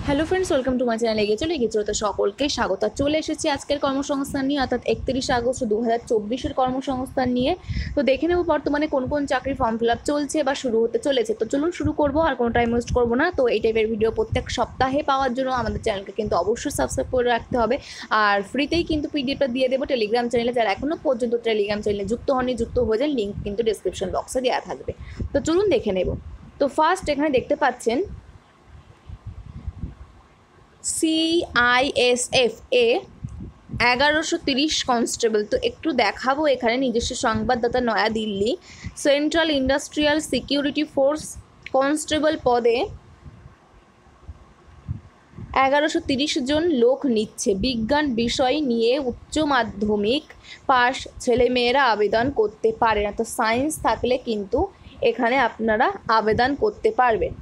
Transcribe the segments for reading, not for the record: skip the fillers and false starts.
Hello friends, welcome to my channel. এগিয়ে তো সকলকে স্বাগত। চলে এসেছি আজকের কর্মসংস্থান নিয়ে, অর্থাৎ 31 আগস্ট 2024-এর কর্মসংস্থান নিয়ে। তো দেখে নেব বর্তমানে কোন কোন চাকরির ফর্ম ফিল আপ চলছে বা শুরু হতে চলেছে। তো চলুন শুরু করবো, আর কোনো টাইম ওয়েস্ট করবো না। তো এই টাইপের ভিডিও প্রত্যেক সপ্তাহে পাওয়ার জন্য আমাদের চ্যানেলকে কিন্তু অবশ্যই সাবস্ক্রাইব করে রাখতে হবে। আর ফ্রিতেই কিন্তু পিডিএফটা দিয়ে দেবো টেলিগ্রাম চ্যানেলে। যারা এখনও পর্যন্ত টেলিগ্রাম চ্যানেলে যুক্ত হয়নি, যুক্ত হয়ে যান, লিঙ্ক কিন্তু ডিসক্রিপশন বক্সে দেওয়া থাকবে। তো চলুন দেখে নেব। তো ফার্স্ট এখানে দেখতে পাচ্ছেন CISF এ 1130 কনস্টেবল। তো একটু দেখাবো এখানে নিজস্ব সংবাদদাতা New Delhi. Central industrial security force constable পদে 1130 জন লোক নিচ্ছে। বিজ্ঞান বিষয় নিয়ে উচ্চ মাধ্যমিক পাস ছেলেমেয়েরা আবেদন করতে পারে না। তো সায়েন্স থাকলে কিন্তু এখানে আপনারা আবেদন করতে পারবেন।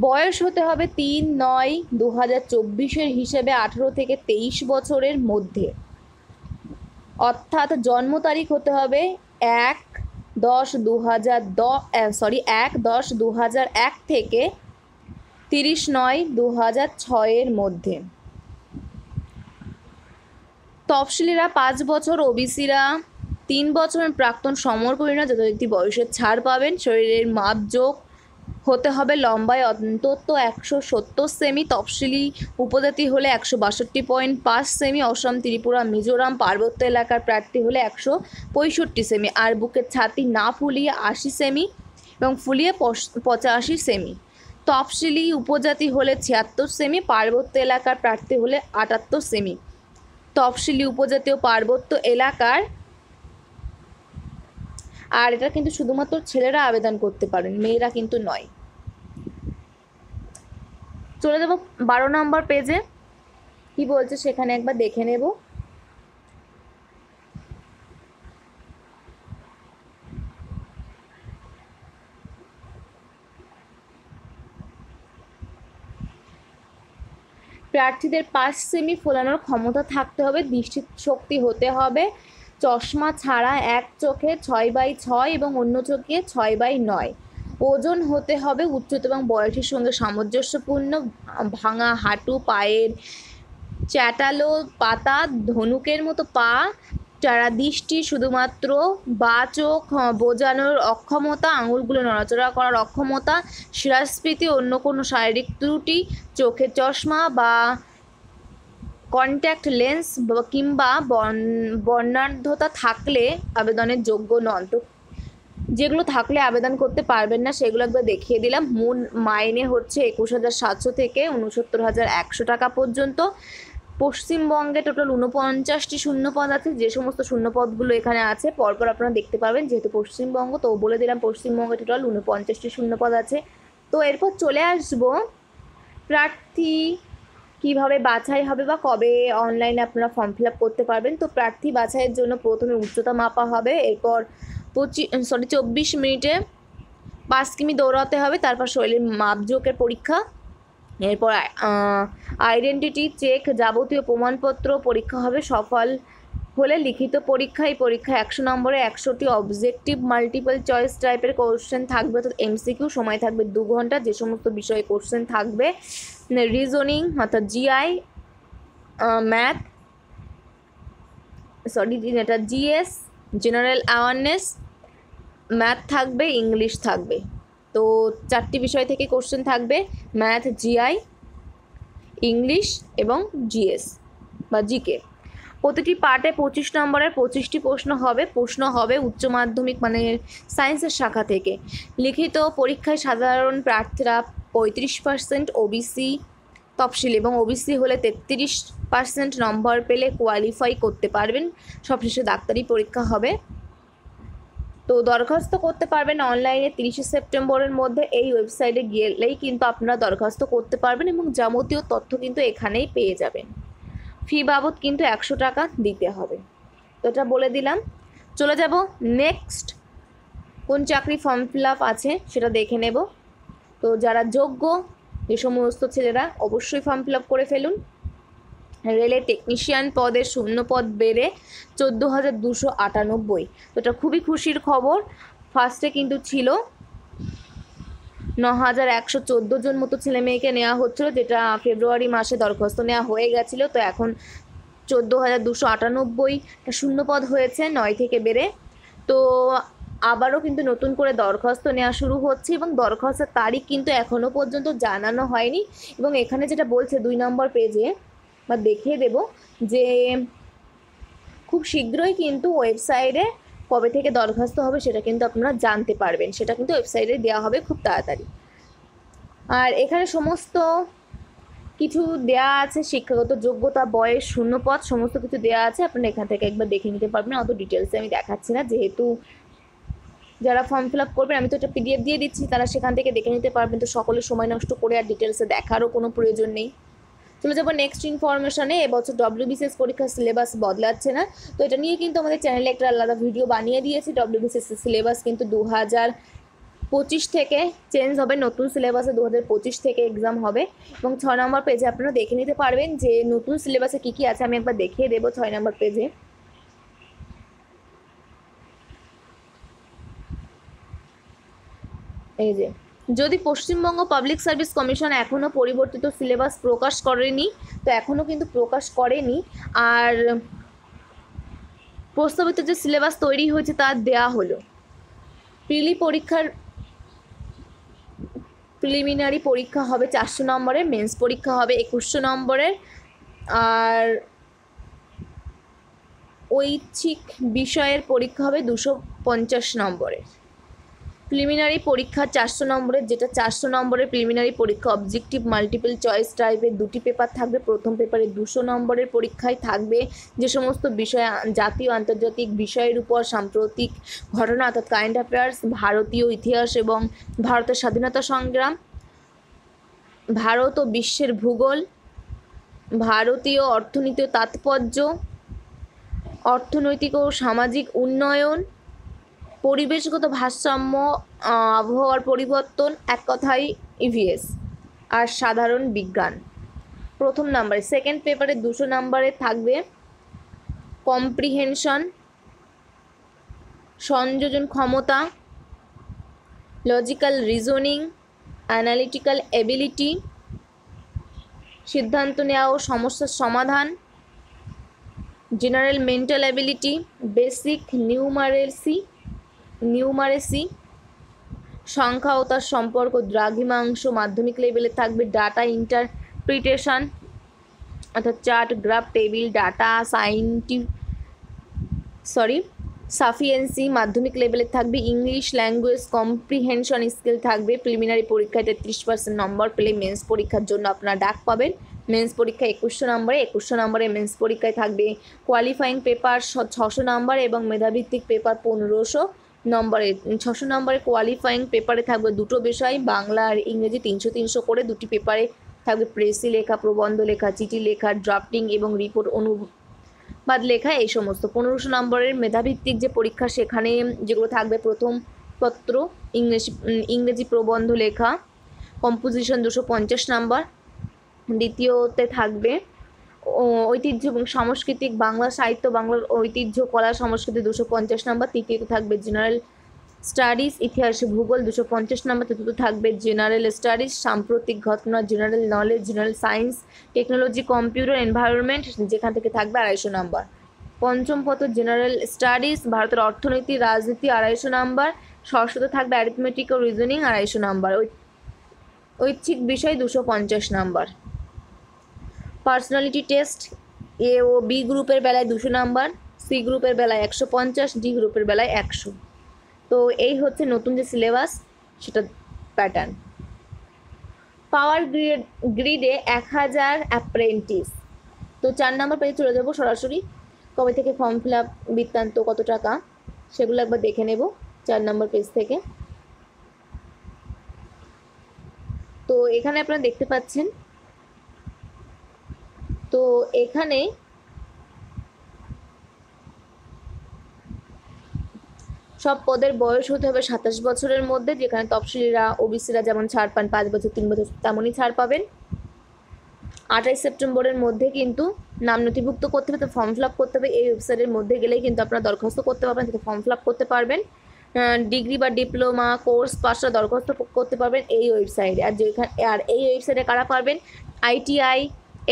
বয়স হতে হবে 3/9/2024 হিসেবে 18 থেকে 23 বছরের মধ্যে, অর্থাৎ জন্ম তারিখ হতে হবে 1/10/2001 থেকে 30/9/2006 মধ্যে। তফসিলিরা 5 বছর, ওবিসিরা 3 বছরের প্রাক্তন সমরকর্মীরা যথারীতি বয়সের ছাড় পাবেন। শরীরের মাপজোক হতে হবে লম্বায় অন্তত 170 সেমি। তফসিলি উপজাতি হলে 162.5 সেমি। অসম, ত্রিপুরা, মিজোরাম পার্বত্য এলাকার প্রার্থী হলে 165 সেমি। আর বুকের ছাতি না ফুলিয়ে 80 সেমি এবং ফুলিয়ে 85 সেমি। তফসিলি উপজাতি হলে 76 সেমি। পার্বত্য এলাকার প্রার্থী হলে 78 সেমি। তফসিলি উপজাতীয় পার্বত্য এলাকার, আর এটা কিন্তু শুধুমাত্র ছেলেরা আবেদন করতে পারেন, মেয়েরা কিন্তু নয়। চলে যাব 12 নম্বর পেজে, কি বলছে সেখানে একবার দেখে নেব। প্রার্থীদের 5 সেমি ফোলানোর ক্ষমতা থাকতে হবে। দৃষ্টিশক্তি হতে হবে চশমা ছাড়া এক চোখে 6/6 এবং অন্য চোখে 6/9। ওজন হতে হবে উচ্চতা এবং বয়সের সঙ্গে সামঞ্জস্যপূর্ণ। ভাঙা হাঁটু, পায়ের চ্যাটালো পাতা, ধনুকের মতো পা, যারা দৃষ্টি শুধুমাত্র বা চোখ বোঝানোর অক্ষমতা, আঙুলগুলো নড়াচড়া করার অক্ষমতা, শিরাস্ফীতি, অন্য কোনো শারীরিক ত্রুটি, চোখের চশমা বা কন্ট্যাক্ট লেন্স কিংবা বর্ণাঢ্যতা থাকলে আবেদনের যোগ্য নন। তো যেগুলো থাকলে আবেদন করতে পারবেন না সেগুলো একবার দেখিয়ে দিলাম। মূল মাইনে হচ্ছে 21,700 থেকে 69,100 টাকা পর্যন্ত। পশ্চিমবঙ্গে টোটাল 49টি শূন্যপদ আছে। যে সমস্ত শূন্যপদগুলো এখানে আছে পরপর আপনারা দেখতে পাবেন, যেহেতু পশ্চিমবঙ্গ তো বলে দিলাম পশ্চিমবঙ্গে টোটাল 49টি শূন্যপদ আছে। তো এরপর চলে আসবো প্রার্থী কিভাবে বাছাই হবে বা কবে অনলাইনে আপনারা ফর্ম ফিল আপ করতে পারবেন। তো প্রার্থী বাছাইয়ের জন্য প্রথমে উচ্চতা মাপা হবে, এরপর 24 মিনিটে 5 কিমি দৌড়াতে হবে, তারপর শরীরের মাপজোকের পরীক্ষা, এরপর আইডেন্টিটি চেক, যাবতীয় প্রমাণপত্র পরীক্ষা হবে। সফল হলে লিখিত পরীক্ষা। এই পরীক্ষায় 100 নম্বরে 100টি অবজেক্টিভ মাল্টিপল চয়েস টাইপের কোশ্চেন থাকবে, অর্থাৎ MCQ। সময় থাকবে 2 ঘন্টা। যে সমস্ত বিষয়ে কোশ্চেন থাকবে রিজনিং অর্থাৎ GI, ম্যাথ এটা GS, জেনারেল অ্যাওয়ারনেস, ম্যাথ থাকবে, ইংলিশ থাকবে। তো 4টি বিষয় থেকে কোশ্চেন থাকবে, ম্যাথ, GI, ইংলিশ এবং GS বা জিকে। প্রতিটি পার্টে 25 নম্বরের 25টি প্রশ্ন হবে উচ্চ মাধ্যমিক মানে সায়েন্সের শাখা থেকে। লিখিত পরীক্ষায় সাধারণ প্রার্থীরা 35%, ওবিসি তফসিল এবং ওবিসি হলে 33% নম্বর পেলে কোয়ালিফাই করতে পারবেন। সবশেষে ডাক্তারি পরীক্ষা হবে। তো দরখাস্ত করতে পারবেন অনলাইনে 30 সেপ্টেম্বরের মধ্যে। এই ওয়েবসাইটে গেলেই কিন্তু আপনারা দরখাস্ত করতে পারবেন এবং যাবতীয় তথ্য কিন্তু এখানেই পেয়ে যাবেন। ফি বাবদ কিন্তু 100 টাকা দিতে হবে। তো এটা বলে দিলাম। চলে যাব নেক্সট কোন চাকরি ফর্ম ফিল আপ আছে সেটা দেখে নেব। তো যারা যোগ্য, যে সমস্ত ছেলেরা, অবশ্যই ফর্ম ফিল আপ করে ফেলুন। রেলে টেকনিশিয়ান পদের শূন্যপদ বেড়ে 14,298। তো এটা খুবই খুশির খবর। ফার্স্টে কিন্তু ছিল 9,114 জন মতো ছেলে মেয়েকে নেওয়া হচ্ছিলো, যেটা ফেব্রুয়ারি মাসে দরখাস্ত নেওয়া হয়ে গেছিলো। তো এখন 14,298টা শূন্যপদ হয়েছে 9 থেকে বেড়ে। তো আবারও কিন্তু নতুন করে দরখাস্ত নেওয়া শুরু হচ্ছে এবং দরখাস্তের তারিখ কিন্তু এখনও পর্যন্ত জানানো হয়নি। এবং এখানে যেটা বলছে 2 নম্বর পেজে বা দেখিয়ে দেব যে খুব শীঘ্রই কিন্তু ওয়েবসাইটে কবে থেকে দরখাস্ত হবে সেটা কিন্তু আপনারা জানতে পারবেন, সেটা কিন্তু ওয়েবসাইটে দেওয়া হবে খুব তাড়াতাড়ি। আর এখানে সমস্ত কিছু দেয়া আছে, শিক্ষাগত যোগ্যতা, বয়স, শূন্যপদ সমস্ত কিছু দেওয়া আছে, আপনারা এখান থেকে একবার দেখে নিতে পারবেন। অত ডিটেলসে আমি দেখাচ্ছি না, যেহেতু যারা ফর্ম ফিল আপ করবেন আমি তো একটা পিডিএফ দিয়ে দিচ্ছি, তারা সেখান থেকে দেখে নিতে পারবেন। তো সকলে সময় নষ্ট করে আর ডিটেলসে দেখারও কোনো প্রয়োজন নেই। চলে যাবো নেক্সট ইনফরমেশনে। এবছর WBCS পরীক্ষার সিলেবাস বদলাচ্ছে না, তো এটা নিয়ে কিন্তু আমাদের চ্যানেলে একটা আলাদা ভিডিও বানিয়ে দিয়েছি। WBCS সিলেবাস কিন্তু 2025 থেকে চেঞ্জ হবে, নতুন সিলেবাসে 2025 থেকে এক্সাম হবে। এবং 6 নম্বর পেজে আপনারা দেখে নিতে পারবেন যে নতুন সিলেবাসে কী কী আছে। আমি একবার দেখিয়ে দেবো 6 নম্বর পেজে। এই যে, যদি পশ্চিমবঙ্গ পাবলিক সার্ভিস কমিশন এখনও পরিবর্তিত সিলেবাস প্রকাশ করেনি, তো এখনও কিন্তু প্রকাশ করেনি। আর প্রস্তাবিত যে সিলেবাস তৈরি হয়েছে তা দেয়া হলো। প্রিলিমিনারি পরীক্ষা হবে 400 নম্বরের, মেন্স পরীক্ষা হবে 2100 নম্বরের, আর ঐচ্ছিক বিষয়ের পরীক্ষা হবে 250 নম্বরের। প্রিলিমিনারি পরীক্ষা 400 নম্বরের, যেটা 400 নম্বরের প্রিলিমিনারি পরীক্ষা অবজেক্টিভ মাল্টিপল চয়েস টাইপের 2টি পেপার থাকবে। প্রথম পেপারে 200 নম্বরের পরীক্ষায় থাকবে যে সমস্ত বিষয়, জাতীয় আন্তর্জাতিক বিষয়ের উপর, সাম্প্রতিক ঘটনা অর্থাৎ কারেন্ট অ্যাফেয়ার্স, ভারতীয় ইতিহাস এবং ভারতের স্বাধীনতা সংগ্রাম, ভারত ও বিশ্বের ভূগোল, ভারতীয় অর্থনীতি ও তাৎপর্য, অর্থনৈতিক ও সামাজিক উন্নয়ন, পরিবেশগত ভারসাম্য, আবহাওয়ার পরিবর্তন, এক কথায় ইভিএস, আর সাধারণ বিজ্ঞান প্রথম নম্বরে। সেকেন্ড পেপারে 200 নম্বরে থাকবে কম্প্রিহেনশন, সংযোজন ক্ষমতা, লজিক্যাল রিজনিং, অ্যানালিটিক্যাল এবিলিটি, সিদ্ধান্ত নেওয়া ও সমস্যার সমাধান, general mental ability, basic numeracy, সংখ্যা ও তার সম্পর্ক, দ্রাঘিমাংশ। মাধ্যমিক লেভেলে থাকবে ডাটা ইন্টারপ্রিটেশন অর্থাৎ চার্ট, গ্রাফ, টেবিল, ডাটা সাফিয়েন্সি। মাধ্যমিক লেভেলে থাকবে ইংলিশ ল্যাঙ্গুয়েজ কম্প্রিহেনশন স্কিল থাকবে। প্রিলিমিনারি পরীক্ষায় 33% নম্বর পেলে মেন্স পরীক্ষার জন্য আপনারা ডাক পাবেন। মেন্স পরীক্ষা 2100 নম্বরে, 2100 নম্বরে মেন্স পরীক্ষায় থাকবে কোয়ালিফাইং পেপার 600 নম্বর এবং মেধাভিত্তিক পেপার 1500 নম্বরে। 600 নম্বরে কোয়ালিফাইং পেপারে থাকবে দুটো বিষয়, বাংলা আর ইংরেজি 300 করে। দুটি পেপারে থাকবে প্রেসি লেখা, প্রবন্ধ লেখা, চিঠি লেখা, ড্রাফটিং এবং রিপোর্ট অনুবাদ লেখা, এই সমস্ত। 1500 নম্বরের মেধাভিত্তিক যে পরীক্ষা, সেখানে যেগুলো থাকবে প্রথম পত্র, ইংরেজি প্রবন্ধ লেখা, কম্পোজিশন 250 নম্বর। দ্বিতীয়তে থাকবে ঐতিহ্য এবং সাংস্কৃতিক, বাংলা সাহিত্য, বাংলার ঐতিহ্য, কলা, সংস্কৃতি 250 নম্বর। তৃতীয়তে থাকবে জেনারেল স্টাডিজ, ইতিহাস, ভূগোল 250 নম্বর। চতুর্থ থাকবে জেনারেল স্টাডিজ, সাম্প্রতিক ঘটনা, general knowledge, general science, technology, computer, environment, যেখান থেকে থাকবে 250 নম্বর। পঞ্চম পত্র জেনারেল স্টাডিজ, ভারতের অর্থনীতি, রাজনীতি 250 নম্বর। ষষ্ঠতে থাকবে অ্যারিথমেটিক ও রিজনিং 250 নম্বর। ঐচ্ছিক বিষয় 250 নম্বর। পার্সোনালিটি টেস্ট এ ও বি গ্রুপের বেলায় 200 নাম্বার, সি গ্রুপের বেলায় 150, ডি গ্রুপের বেলায় 100। তো এই হচ্ছে নতুন যে সিলেবাস, সেটা প্যাটার্ন। পাওয়ার গ্রিডে 1000 অ্যাপ্রেন্টিস। তো 4 নম্বর পেজে চলে যাবো সরাসরি। কবে থেকে ফর্ম ফিল আপ, বৃত্তান্ত, কত টাকা, সেগুলো একবার দেখে নেব 4 নম্বর পেজ থেকে। তো এখানে আপনারা দেখতে পাচ্ছেন, তো এখানে সব পদের বয়স হতে হবে 27 বছরের মধ্যে, যেখানে তফসিলিরা, ওবিসিরা যেমন ছাড় পান 5 বছর 3 বছর, তেমনই ছাড় পাবেন। 28 সেপ্টেম্বরের মধ্যে কিন্তু নাম নথিভুক্ত করতে হবে, তো ফর্ম ফিল আপ করতে হবে। এই ওয়েবসাইটের মধ্যে গেলেই কিন্তু আপনারা দরখাস্ত করতে পারবেন, তো ফর্ম ফিল আপ করতে পারবেন। ডিগ্রি বা ডিপ্লোমা কোর্স পাশরা দরখাস্ত করতে পারবেন এই ওয়েবসাইটে। আর এই ওয়েবসাইটে কারা পারবেন? ITI,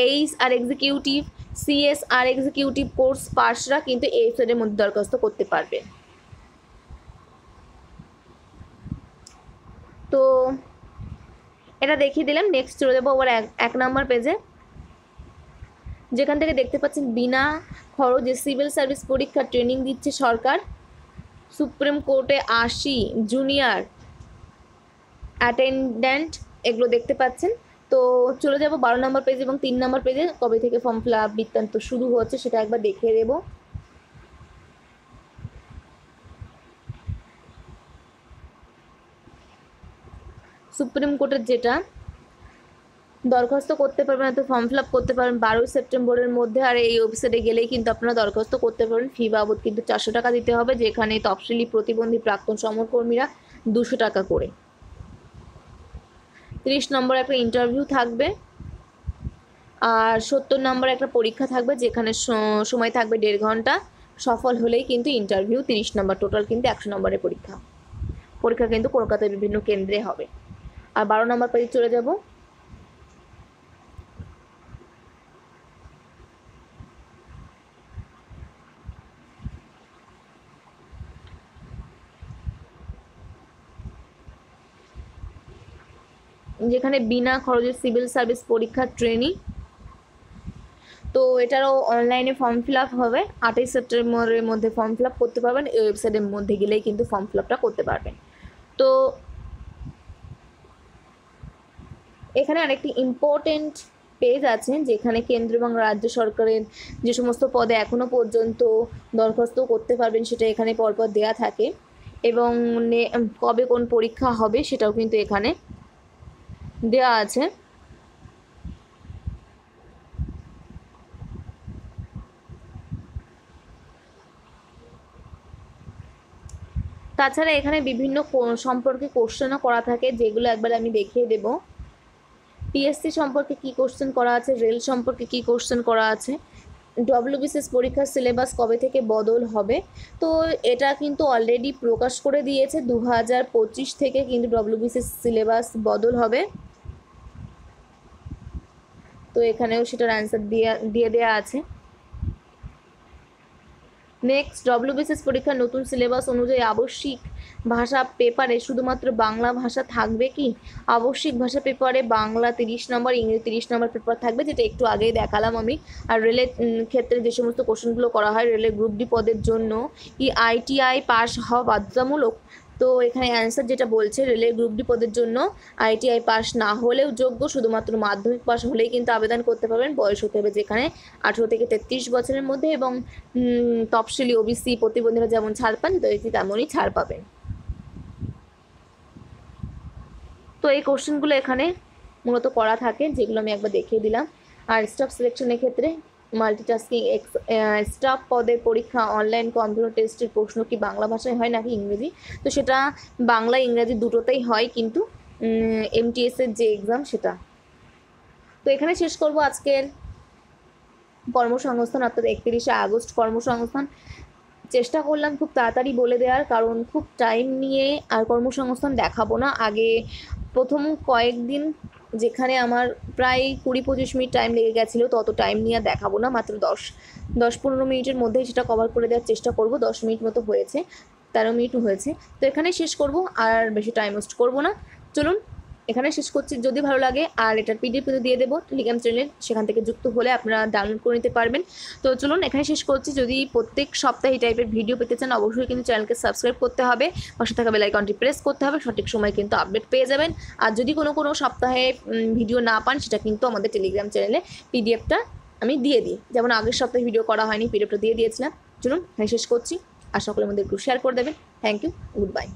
H R executive, CS আর এক্সিকিউটিভ কোর্স পাশরা কিন্তু এই ওয়েবসাইটের মধ্যে দরখাস্ত করতে পারবেন। তো এটা দেখিয়ে দিলাম। নেক্সট চলে যাবো আবার 1 নম্বর পেজে, যেখান থেকে দেখতে পাচ্ছেন বিনা খরচে সিভিল সার্ভিস পরীক্ষা ট্রেনিং দিচ্ছে সরকার। সুপ্রিম কোর্টে 80 জুনিয়র অ্যাটেন্ডেন্ট, এগুলো দেখতে পাচ্ছেন। তো চলে যাব 12 নম্বর পেজ এবং 3 নম্বর পেজে কবে থেকে ফর্ম ফিল আপ বৃত্তান্ত শুরু হচ্ছে সেটা একবার দেখিয়ে দেবো। সুপ্রিম কোর্টের যেটা দরখাস্ত করতে পারবেন, তো ফর্ম ফিল আপ করতে পারবেন 12 সেপ্টেম্বরের মধ্যে। আর এই ওয়েবসাইটে গেলেই কিন্তু আপনারা দরখাস্ত করতে পারবেন। ফি বাবদ কিন্তু 400 টাকা দিতে হবে, যেখানে তফসিলি প্রতিবন্ধী প্রাক্তন সমরকর্মীরা 200 টাকা করে। 30 নম্বর একটা ইন্টারভিউ থাকবে, আর 70 নম্বর একটা পরীক্ষা থাকবে, যেখানে সময় থাকবে 1.5 ঘন্টা। সফল হলেই কিন্তু ইন্টারভিউ। 30 নম্বর, টোটাল কিন্তু 100 নম্বরের পরীক্ষা কিন্তু কলকাতায় বিভিন্ন কেন্দ্রে হবে। আর 12 নম্বর পেজে চলে যাব। যেখানে বিনা খরচে সিভিল সার্ভিস পরীক্ষার ট্রেনিং, তো এটারও অনলাইনে ফর্ম ফিল আপ হবে। 28 সেপ্টেম্বরের মধ্যে ফর্ম ফিল আপ করতে পারবেন। এই ওয়েবসাইটের মধ্যে গেলেই কিন্তু ফর্ম ফিল আপটা করতে পারবেন। তো এখানে আরেকটি ইম্পর্টেন্ট পেজ আছে, যেখানে কেন্দ্র এবং রাজ্য সরকারের যে সমস্ত পদে এখনও পর্যন্ত দরখাস্ত করতে পারবেন সেটা এখানে পরপর দেয়া থাকে, এবং কবে কোন পরীক্ষা হবে সেটাও কিন্তু এখানে দেয়া আছে। তাছাড়া এখানে বিভিন্ন সম্পর্কে কোশ্চেনও করা থাকে, যেগুলো একবার আমি দেখিয়ে দেব। পিএসসি সম্পর্কে কি কোশ্চেন করা আছে, রেল সম্পর্কে কি কোশ্চেন করা আছে, ডব্লিউবিসিএস পরীক্ষার সিলেবাস কবে থেকে বদল হবে। তো এটা কিন্তু অলরেডি প্রকাশ করে দিয়েছে, 2025 থেকে কিন্তু ডব্লিউবিসিএস সিলেবাস বদল হবে। তো এখানেও সেটার অ্যান্সার দিয়ে দেওয়া আছে। নেক্সট, ডব্লিউবিসিএস পরীক্ষার নতুন সিলেবাস অনুযায়ী আবশ্যিক ভাষা পেপারে শুধুমাত্র বাংলা ভাষা থাকবে কি? আবশ্যিক ভাষা পেপারে বাংলা 30 নম্বর, ইংরেজি 30 নম্বর পেপার থাকবে, যেটা একটু আগেই দেখালাম আমি। আর রেলের ক্ষেত্রে যে সমস্ত কোশ্চেনগুলো করা হয়, রেলের গ্রুপ ডি পদের জন্য কি ITI পাস হওয়া বাধ্যতামূলক? তো এখানে অ্যান্সার যেটা বলছে, রেলের গ্রুপ ডি পদের জন্য ITI পাস না হলেও যোগ্য, শুধুমাত্র মাধ্যমিক পাস হলেই কিন্তু আবেদন করতে পারবেন। বয়স হতে হবে যেখানে 18 থেকে 33 বছরের মধ্যে, এবং তফসিলি OBC প্রতিবন্ধীরা যেমন ছাড় পান, তো তেমনই ছাড় পাবেন। তো এই কোশ্চেনগুলো এখানে মূলত করা থাকে, যেগুলো আমি একবার দেখিয়ে দিলাম। আর স্টাফ সিলেকশনের ক্ষেত্রে মাল্টিটাস্কিং স্টাফ পদের পরীক্ষা অনলাইন কম্পিউটার টেস্টের প্রশ্ন কি বাংলা ভাষায় হয় নাকি ইংরেজি? তো সেটা বাংলা ইংরেজি দুটোতেই হয়, কিন্তু MTS এর যে এক্সাম সেটা। তো এখানে শেষ করব আজকের কর্মসংস্থান, অর্থাৎ 31শে আগস্ট কর্মসংস্থান। চেষ্টা করলাম খুব তাড়াতাড়ি বলে দেওয়ার, কারণ খুব টাইম নিয়ে আর কর্মসংস্থান দেখাবো না। আগে প্রথম কয়েকদিন যেখানে আমার প্রায় 20-25 মিনিট টাইম লেগে গেছিলো, তত টাইম নিয়ে দেখাবো না। মাত্র 10-15 মিনিটের মধ্যেই সেটা কভার করে দেওয়ার চেষ্টা করব। 10 মিনিট মতো হয়েছে, 13 মিনিট হয়েছে। তো এখানেই শেষ করব, আর বেশি টাইম ওয়েস্ট করবো না। চলুন এখানে শেষ করছি। যদি ভালো লাগে, আর এটার PDF কিন্তু দিয়ে দেবো টেলিগ্রাম চ্যানেলে, সেখান থেকে যুক্ত হলে আপনারা ডাউনলোড করে নিতে পারবেন। তো চলুন এখানে শেষ করছি। যদি প্রত্যেক সপ্তাহে এই টাইপের ভিডিও পেতে চান, অবশ্যই কিন্তু চ্যানেলকে সাবস্ক্রাইব করতে হবে, পাশে থাকা বেল আইকনটি প্রেস করতে হবে, সঠিক সময় কিন্তু আপডেট পেয়ে যাবেন। আর যদি কোনো সপ্তাহে ভিডিও না পান, সেটা কিন্তু আমাদের টেলিগ্রাম চ্যানেলে PDFটা আমি দিয়ে দিই। যেমন আগের সপ্তাহে ভিডিও করা হয়নি, PDFটা দিয়ে দিয়েছিলাম। চলুন এখানে শেষ করছি, আর সকলের মধ্যে একটু শেয়ার করে দেবেন। Thank you, good by.